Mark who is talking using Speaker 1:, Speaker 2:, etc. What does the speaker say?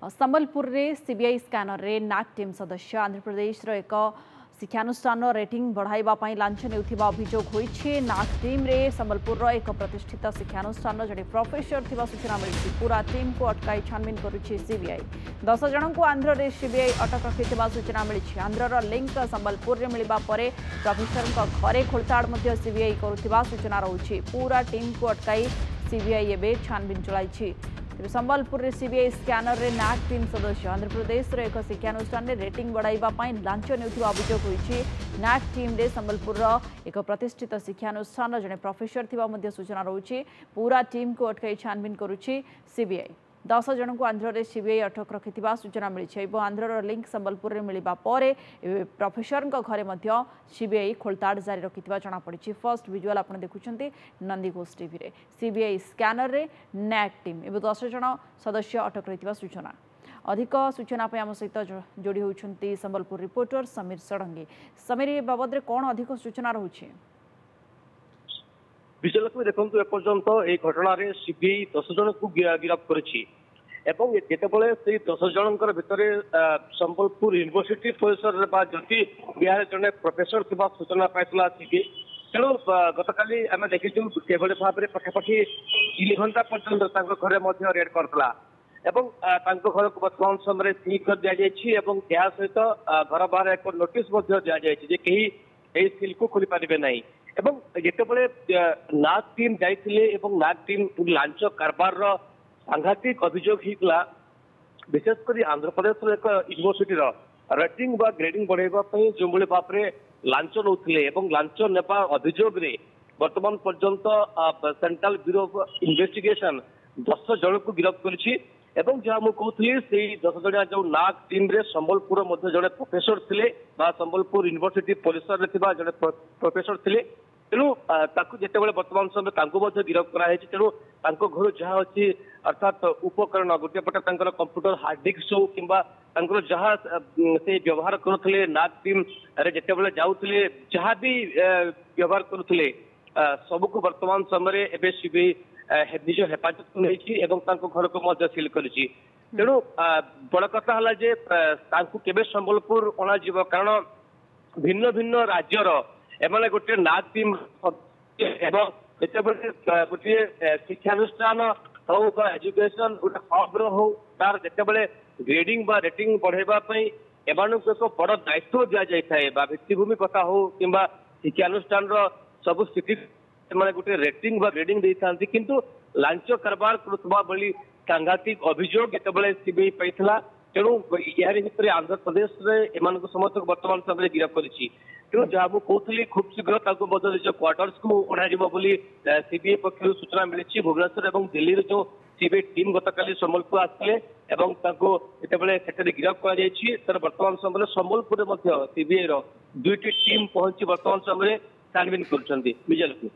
Speaker 1: संबलपुर रे CBI scanner रे नाक टीम सदस्य आंध्र प्रदेश रो एक शिक्षानुष्ठान रेटिंग बढ़ाई लांछ नेउथिबा अभियोग होईछि। नाक टीम रे संबलपुर रो एक प्रतिष्ठित शिक्षानुष्ठान जड़े प्रोफेसर थिबा सूचना मिली। पूरा टीम को अटकाई छानबीन करुछि सीबीआई। 10 जन को आंध्र रे सीबीआई अटक रखिथिबा सूचना मिली। आंध्र रो लिंक संबलपुर रे मिलिबा परे प्रोफेसर घरे खोलताड़ मध्य सीबीआई करुथिबा सूचना रहुछि। पूरा टीम को अटकाई सीबीआई एबे छानबीन चलाइछि। संबलपुर रे सीबीआई स्कैनर रे नाक टीम सदस्य आंध्र प्रदेश रो एक शिक्षानुष्ठान रेटिंग बढ़ाइबा पई लांच नेउथिबा अभियोग होईछि। नाक टीम रे संबलपुर रो एक प्रतिष्ठित शिक्षानुष्ठान जने प्रोफेसर थिबा मध्य सूचना रहुछि। पूरा टीम को अटकाई छानबीन करुछि सीबीआई। 10 जन को आंध्र रे सीबीआई अटक रखिथिबा सूचना मिली। आंध्र रो लिंक संबलपुर रे मिलिबा परे प्रोफेसर घरे मध्य सीबीआई खोलताड़ जारी रखिथिबा जणा पड़िछि। फर्स्ट विजुअल आपण देखुछन्ती नंदीघोष टीवी रे। सीबीआई स्कैनर रे नाक टीम एवं 10 जन सदस्य अटक रहिथिबा सूचना। अधिक सूचना पे आम सहित जोड़ी होउछन्ती संबलपुर रिपोर्टर समीर सडंगी। समीर ए बाबद रे कोन अधिक सूचना रहुछि?
Speaker 2: विजयलक्ष्मी देखु एपर्यंत यह घटना सीबीआई 10 जन को गिरफ्त करेछि। जितेबाला से 10 जन भितर संबलपुर यूनिवर्सिटी प्रोफेसर ज्योति बिहार जड़े प्रोफेसर थी सूचना पाई सीबीआई। तेणु गतकाली आम देखीचु भाव में पाखापाखि 3 घंटा पर्यटन घर रेड करता घर को वर्तमान समय सील कर दि जाए सहित घर बाहर एक नोटिस दि जाए कहीं सील को खोली पारे ना। जितेबाला नाक टीम जाइए नाक टीम लांच कारबार सांघातिक अभियोग होता विशेषकर आंध्र प्रदेश एक यूनिवर्सिटी रेटिंग बा ग्रेडिंग बढ़ाई जो भाव में लांच नौले लांच नेबा अभियोग वर्तमान पर्यंत सेंट्रल ब्यूरो ऑफ इन्वेस्टिगेशन 10 जन को गिरफ्त करी। जहाँ मुझे कहती 10 जनिया जो नाक टीम रे संबलपुर जड़े प्रोफेसर थे संबलपुर यूनिवर्सिटी परिसर में जड़े प्रोफेसर थे। तेणु जिते वर्तमान समय गिरफ्त कराई। तेणु घर जहाँ अच्छी अर्थात उपकरण गोटे पटे कंप्यूटर हार्ड डिस्क हो कि जहाँ से व्यवहार करुले नाक टीम जिते जाऊे जहाँ भी व्यवहार करुले सबको वर्तमान समय एवं सीबीआई निज हेफाजत को नहीं घर को सिल कर। तेणु बड़ कथा है केवे संबलपुर अणाଯିव कारण भिन्न भिन्न राज्यर एमाने गोटे नाक टीम गोटे शिक्षानुष्ठान हो एजुकेशन गोटे हब्र हो तार जिते ग्रेडिंग बा रेटिंग बढ़ाई एमानक एक बड़ दायित्व दि जाए भित्तिभूमि कथा हो कि शिक्षानुष्ठान सब स्थिति गोटे रेटिंग बा ग्रेडिंग दे था किंतु लांच कारबार करुवा भली सांघातिक अभियोग जिते सीबीआई पाई। तेणु यार भितर आंध्र प्रदेश में समस्त वर्तमान समय गिरफ्त करी। तेणु जहाँ मुझे कहती खूब शीघ्र निज क्वार्टर्स को अणाजी सीबीआई पक्ष सूचना मिली। भुवनेश्वर और दिल्ली जो सीबीआई टीम गतकाली संबलपुर आसते जिते गिरफ्त कर वर्तमान समय संबलपुर सीबीआई 2टी टीम पहुंची वर्तमान समय छानबीन कर।